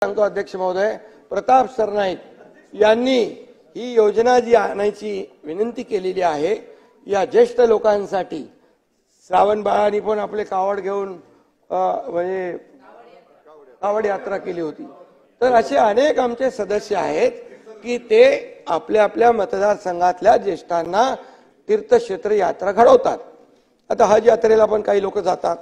सांगतो अध्यक्ष महोदय, प्रताप सरनाईक यांनी ही योजना जी आणायची विनंती केलेली आहे, या ज्येष्ठ लोकांसाठी श्रावण बाळांनी पण आपले कावड घेऊन म्हणजे कावड यात्रा केली होती। तर असे अनेक आमचे सदस्य आहेत की ते आपल्या आपल्या मतदारसंघातल्या ज्येष्ठांना तीर्थक्षेत्र यात्रा घडवतात। आता हज यात्रेला पण काही लोक जातात,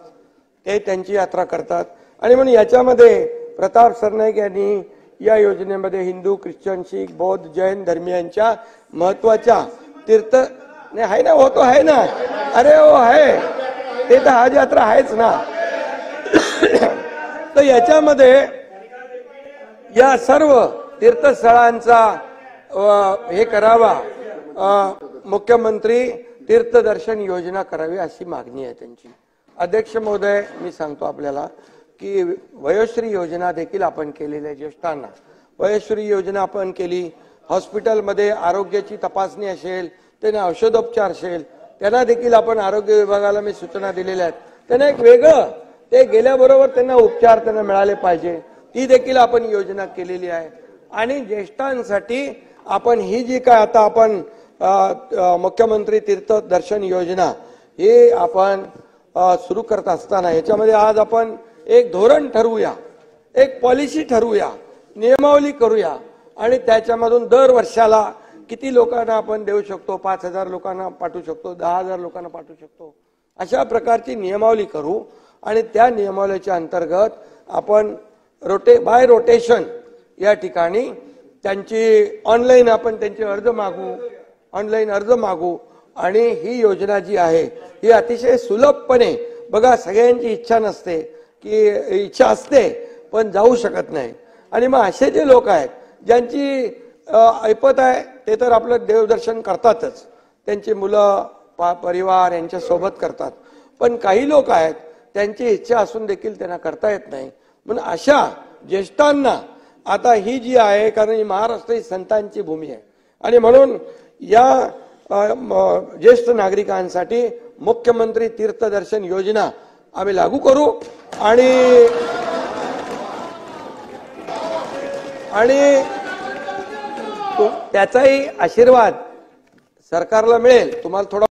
ते त्यांची यात्रा करतात आणि म्हणून याच्यामध्ये प्रताप सरनाईक यांनी या योजनेमध्ये हिंदू, ख्रिश्चन, शीख, बौद्ध, जैन धर्मियांच्या महत्वाच्या तीर्थ आहे ना, हो तो आहे ना, अरे हो आहे, ते तर हज यात्रा आहेच ना। तर याच्यामध्ये या सर्व तीर्थस्थळांचा हे करावा, मुख्यमंत्री तीर्थदर्शन योजना करावी अशी मागणी आहे त्यांची। अध्यक्ष महोदय, मी सांगतो आपल्याला की वयोश्री योजना देखील आपण केलेली आहे। ज्येष्ठांना वयोश्री योजना आपण केली, हॉस्पिटलमध्ये आरोग्याची तपासणी असेल, त्यांना औषधोपचार असेल, त्यांना देखील आपण आरोग्य विभागाला मी सूचना दिलेल्या आहेत, त्यांना एक वेगळं ते गेल्याबरोबर त्यांना उपचार त्यांना मिळाले पाहिजे, ती देखील आपण योजना केलेली आहे। आणि ज्येष्ठांसाठी आपण ही जी काय आता आपण मुख्यमंत्री तीर्थ दर्शन योजना हे आपण सुरू करत असताना याच्यामध्ये आज आपण एक धोरण ठरवूया, एक पॉलिसी ठरवूया, नियमावली करूया आणि त्याच्यामधून दर वर्षाला किती लोकांना आपण देऊ शकतो, 5000 लोकांना पाठवू शकतो, 10000 लोकांना पाठवू शकतो, अशा प्रकारची नियमावली करू आणि त्या नियमावलीच्या अंतर्गत आपण बाय रोटेशन या ठिकाणी त्यांची ऑनलाईन आपण त्यांचे अर्ज मागू, ऑनलाईन अर्ज मागू आणि ही योजना जी आहे ही अतिशय सुलभपणे, बघा सगळ्यांची इच्छा नसते की इच्छा असते पण जाऊ शकत नाही, आणि मग असे जे लोक आहेत ज्यांची ऐपत आहे ते तर आपलं देवदर्शन करतातच, त्यांची मुलं परिवार यांच्या सोबत करतात, पण काही लोक आहेत त्यांची इच्छा असून देखील त्यांना करता येत नाही। म्हणून अशा ज्येष्ठांना आता ही जी आहे, कारण ही महाराष्ट्र ही संतांची भूमी आहे आणि म्हणून या ज्येष्ठ नागरिकांसाठी मुख्यमंत्री तीर्थदर्शन योजना आम्ही लागू करू आणि त्याचाही आशीर्वाद सरकारला मिळेल। तुम्हाला थोडा